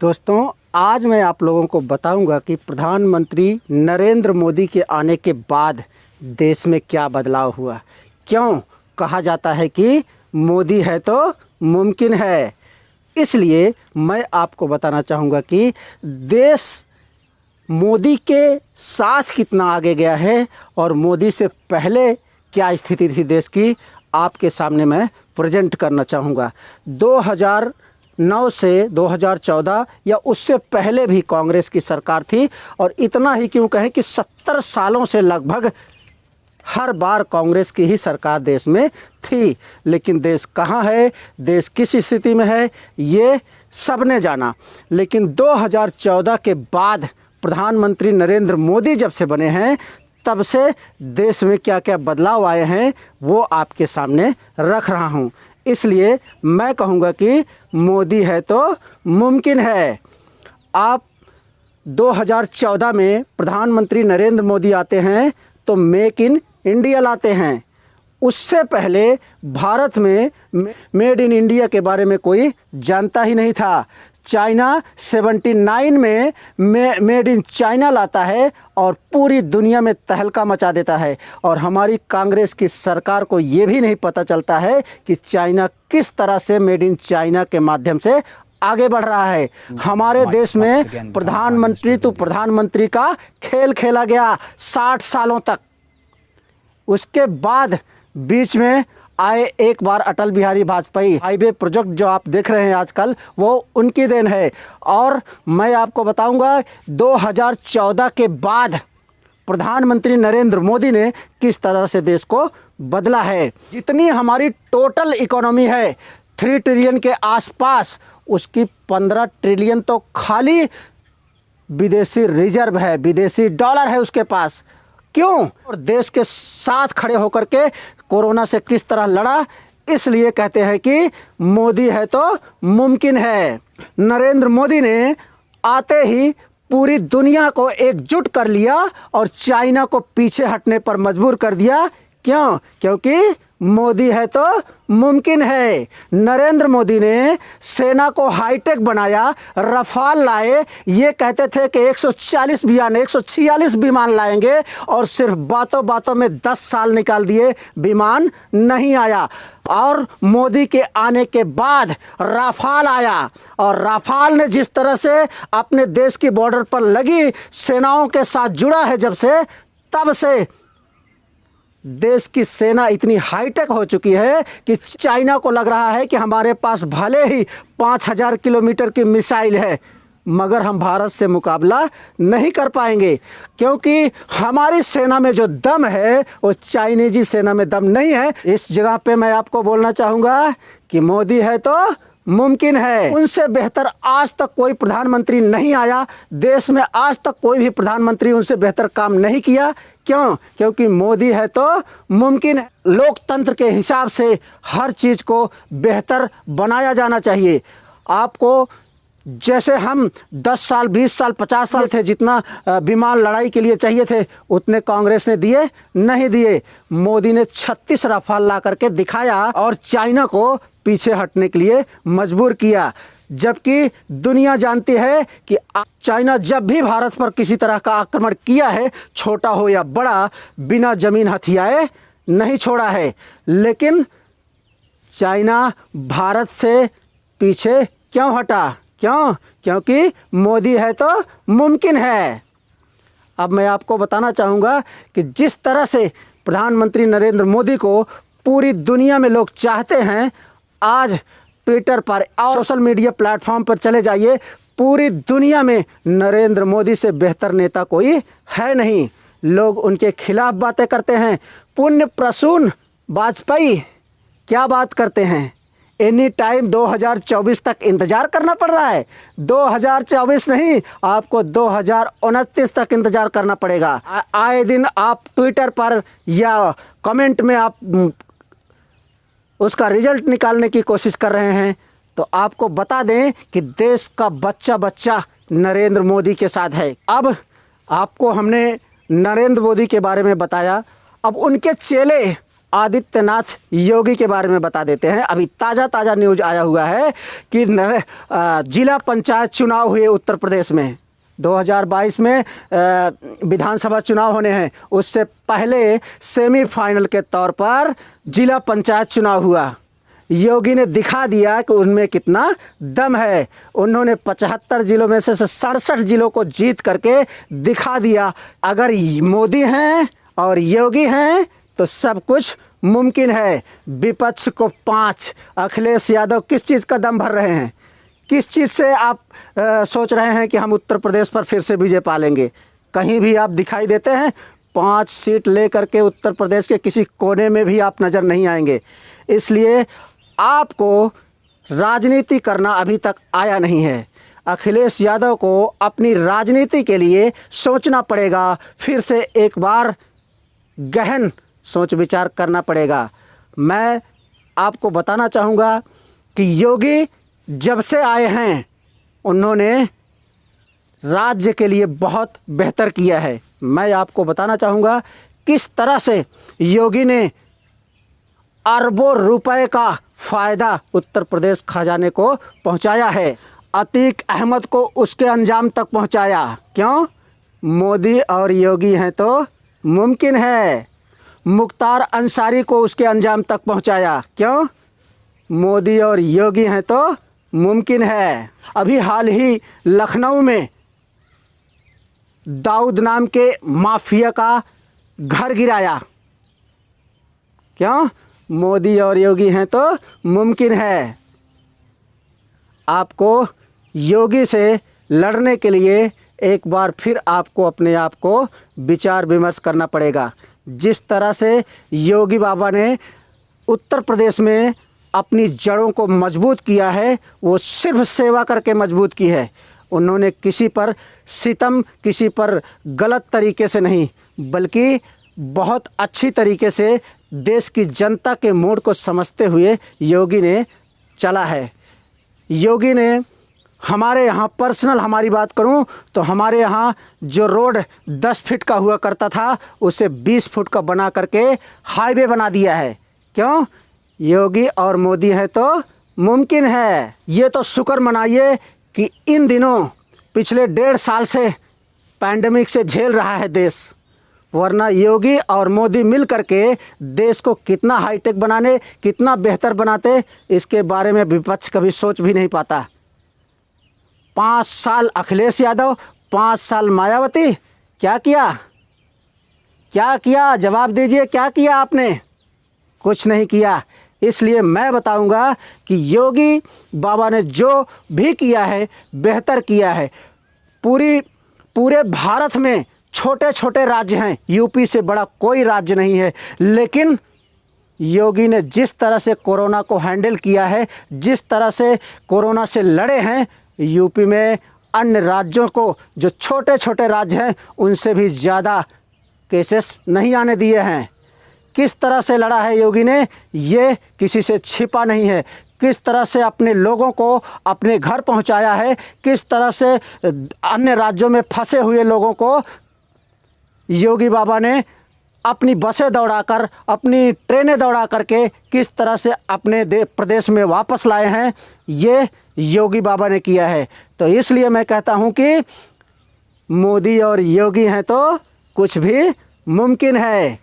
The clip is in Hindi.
दोस्तों, आज मैं आप लोगों को बताऊंगा कि प्रधानमंत्री नरेंद्र मोदी के आने के बाद देश में क्या बदलाव हुआ। क्यों कहा जाता है कि मोदी है तो मुमकिन है। इसलिए मैं आपको बताना चाहूँगा कि देश मोदी के साथ कितना आगे गया है और मोदी से पहले क्या स्थिति थी देश की, आपके सामने मैं प्रेजेंट करना चाहूँगा। 2009 से 2014 या उससे पहले भी कांग्रेस की सरकार थी, और इतना ही क्यों कहें कि 70 सालों से लगभग हर बार कांग्रेस की ही सरकार देश में थी। लेकिन देश कहाँ है, देश किस स्थिति में है, ये सबने जाना। लेकिन 2014 के बाद प्रधानमंत्री नरेंद्र मोदी जब से बने हैं, तब से देश में क्या क्या बदलाव आए हैं वो आपके सामने रख रहा हूँ। इसलिए मैं कहूँगा कि मोदी है तो मुमकिन है। आप 2014 में प्रधानमंत्री नरेंद्र मोदी आते हैं तो मेक इन इंडिया लाते हैं। उससे पहले भारत में मेड इन इंडिया के बारे में कोई जानता ही नहीं था। चाइना 79 में मेड इन चाइना लाता है और पूरी दुनिया में तहलका मचा देता है। और हमारी कांग्रेस की सरकार को ये भी नहीं पता चलता है कि चाइना किस तरह से मेड इन चाइना के माध्यम से आगे बढ़ रहा है। हमारे देश में प्रधानमंत्री का खेल खेला गया 60 सालों तक। उसके बाद बीच में आए एक बार अटल बिहारी वाजपेयी। हाईवे प्रोजेक्ट जो आप देख रहे हैं आजकल, वो उनकी देन है। और मैं आपको बताऊंगा 2014 के बाद प्रधानमंत्री नरेंद्र मोदी ने किस तरह से देश को बदला है। जितनी हमारी टोटल इकोनॉमी है 3 ट्रिलियन के आसपास, उसकी 15 ट्रिलियन तो खाली विदेशी रिजर्व है, विदेशी डॉलर है उसके पास। क्यों? और देश के साथ खड़े होकर के कोरोना से किस तरह लड़ा। इसलिए कहते हैं कि मोदी है तो मुमकिन है। नरेंद्र मोदी ने आते ही पूरी दुनिया को एकजुट कर लिया और चाइना को पीछे हटने पर मजबूर कर दिया। क्यों? क्योंकि मोदी है तो मुमकिन है। नरेंद्र मोदी ने सेना को हाईटेक बनाया, रफाल लाए। ये कहते थे कि 146 विमान लाएंगे, और सिर्फ बातों बातों में 10 साल निकाल दिए, विमान नहीं आया। और मोदी के आने के बाद रफाल आया, और रफाल ने जिस तरह से अपने देश की बॉर्डर पर लगी सेनाओं के साथ जुड़ा है, जब से तब से देश की सेना इतनी हाईटेक हो चुकी है कि चाइना को लग रहा है कि हमारे पास भले ही 5000 किलोमीटर की मिसाइल है, मगर हम भारत से मुकाबला नहीं कर पाएंगे। क्योंकि हमारी सेना में जो दम है वो चाइनीजी सेना में दम नहीं है। इस जगह पे मैं आपको बोलना चाहूँगा कि मोदी है तो मुमकिन है। उनसे बेहतर आज तक कोई प्रधानमंत्री नहीं आया। देश में आज तक कोई भी प्रधानमंत्री उनसे बेहतर काम नहीं किया। क्यों? क्योंकि मोदी है तो मुमकिन है। लोकतंत्र के हिसाब से हर चीज़ को बेहतर बनाया जाना चाहिए। आपको जैसे हम 10 साल 20 साल 50 साल थे, जितना विमान लड़ाई के लिए चाहिए थे, उतने कांग्रेस ने दिए नहीं दिए। मोदी ने 36 रफाल ला करके दिखाया और चाइना को पीछे हटने के लिए मजबूर किया। जबकि दुनिया जानती है कि चाइना जब भी भारत पर किसी तरह का आक्रमण किया है, छोटा हो या बड़ा, बिना जमीन हथियाए नहीं छोड़ा है। लेकिन चाइना भारत से पीछे क्यों हटा? क्यों? क्योंकि मोदी है तो मुमकिन है। अब मैं आपको बताना चाहूँगा कि जिस तरह से प्रधानमंत्री नरेंद्र मोदी को पूरी दुनिया में लोग चाहते हैं, आज ट्विटर पर और सोशल मीडिया प्लेटफॉर्म पर चले जाइए, पूरी दुनिया में नरेंद्र मोदी से बेहतर नेता कोई है नहीं। लोग उनके खिलाफ बातें करते हैं। पुण्य प्रसून वाजपेयी क्या बात करते हैं, एनी टाइम 2024 तक इंतज़ार करना पड़ रहा है। 2024 नहीं, आपको 2029 तक इंतज़ार करना पड़ेगा। आए दिन आप ट्विटर पर या कमेंट में आप उसका रिजल्ट निकालने की कोशिश कर रहे हैं। तो आपको बता दें कि देश का बच्चा बच्चा नरेंद्र मोदी के साथ है। अब आपको हमने नरेंद्र मोदी के बारे में बताया। अब उनके चेले आदित्यनाथ योगी के बारे में बता देते हैं। अभी ताज़ा न्यूज़ आया हुआ है कि जिला पंचायत चुनाव हुए उत्तर प्रदेश में। 2022 में विधानसभा चुनाव होने हैं, उससे पहले सेमीफाइनल के तौर पर जिला पंचायत चुनाव हुआ। योगी ने दिखा दिया कि उनमें कितना दम है। उन्होंने 75 जिलों में से 67 जिलों को जीत करके दिखा दिया। अगर मोदी हैं और योगी हैं तो सब कुछ मुमकिन है। विपक्ष को 5, अखिलेश यादव किस चीज़ का दम भर रहे हैं? किस चीज़ से आप सोच रहे हैं कि हम उत्तर प्रदेश पर फिर से विजय पा लेंगे? कहीं भी आप दिखाई देते हैं? 5 सीट लेकर के उत्तर प्रदेश के किसी कोने में भी आप नज़र नहीं आएंगे। इसलिए आपको राजनीति करना अभी तक आया नहीं है। अखिलेश यादव को अपनी राजनीति के लिए सोचना पड़ेगा, फिर से एक बार गहन सोच विचार करना पड़ेगा। मैं आपको बताना चाहूँगा कि योगी जब से आए हैं उन्होंने राज्य के लिए बहुत बेहतर किया है। मैं आपको बताना चाहूँगा किस तरह से योगी ने अरबों रुपए का फ़ायदा उत्तर प्रदेश खजाने को पहुंचाया है। अतीक अहमद को उसके अंजाम तक पहुंचाया। क्यों? मोदी और योगी हैं तो मुमकिन है। मुख्तार अंसारी को उसके अंजाम तक पहुंचाया। क्यों? मोदी और योगी हैं तो मुमकिन है। अभी हाल ही लखनऊ में दाऊद नाम के माफिया का घर गिराया। क्यों? मोदी और योगी हैं तो मुमकिन है। आपको योगी से लड़ने के लिए एक बार फिर आपको अपने आप को विचार विमर्श करना पड़ेगा। जिस तरह से योगी बाबा ने उत्तर प्रदेश में अपनी जड़ों को मजबूत किया है, वो सिर्फ सेवा करके मजबूत की है। उन्होंने किसी पर सितम, किसी पर गलत तरीके से नहीं, बल्कि बहुत अच्छी तरीके से देश की जनता के मूड को समझते हुए योगी ने चला है। योगी ने हमारे यहाँ पर्सनल हमारी बात करूँ तो हमारे यहाँ जो रोड 10 फीट का हुआ करता था उसे 20 फुट का बना करके हाईवे बना दिया है। क्यों? योगी और मोदी है तो मुमकिन है। ये तो शुक्र मनाइए कि इन दिनों पिछले 1.5 साल से पैंडेमिक से झेल रहा है देश, वरना योगी और मोदी मिल करके देश को कितना हाईटेक बनाने, कितना बेहतर बनाते, इसके बारे में विपक्ष कभी सोच भी नहीं पाता। 5 साल अखिलेश यादव, 5 साल मायावती, क्या किया? क्या किया? जवाब दीजिए, क्या किया आपने? कुछ नहीं किया। इसलिए मैं बताऊंगा कि योगी बाबा ने जो भी किया है बेहतर किया है। पूरे भारत में छोटे छोटे राज्य हैं, यूपी से बड़ा कोई राज्य नहीं है, लेकिन योगी ने जिस तरह से कोरोना को हैंडल किया है, जिस तरह से कोरोना से लड़े हैं, यूपी में अन्य राज्यों को जो छोटे छोटे राज्य हैं उनसे भी ज़्यादा केसेस नहीं आने दिए हैं। किस तरह से लड़ा है योगी ने, ये किसी से छिपा नहीं है। किस तरह से अपने लोगों को अपने घर पहुंचाया है, किस तरह से अन्य राज्यों में फंसे हुए लोगों को योगी बाबा ने अपनी बसें दौड़ाकर, अपनी ट्रेनें दौड़ा करके किस तरह से अपने प्रदेश में वापस लाए हैं, ये योगी बाबा ने किया है। तो इसलिए मैं कहता हूं कि मोदी और योगी हैं तो कुछ भी मुमकिन है।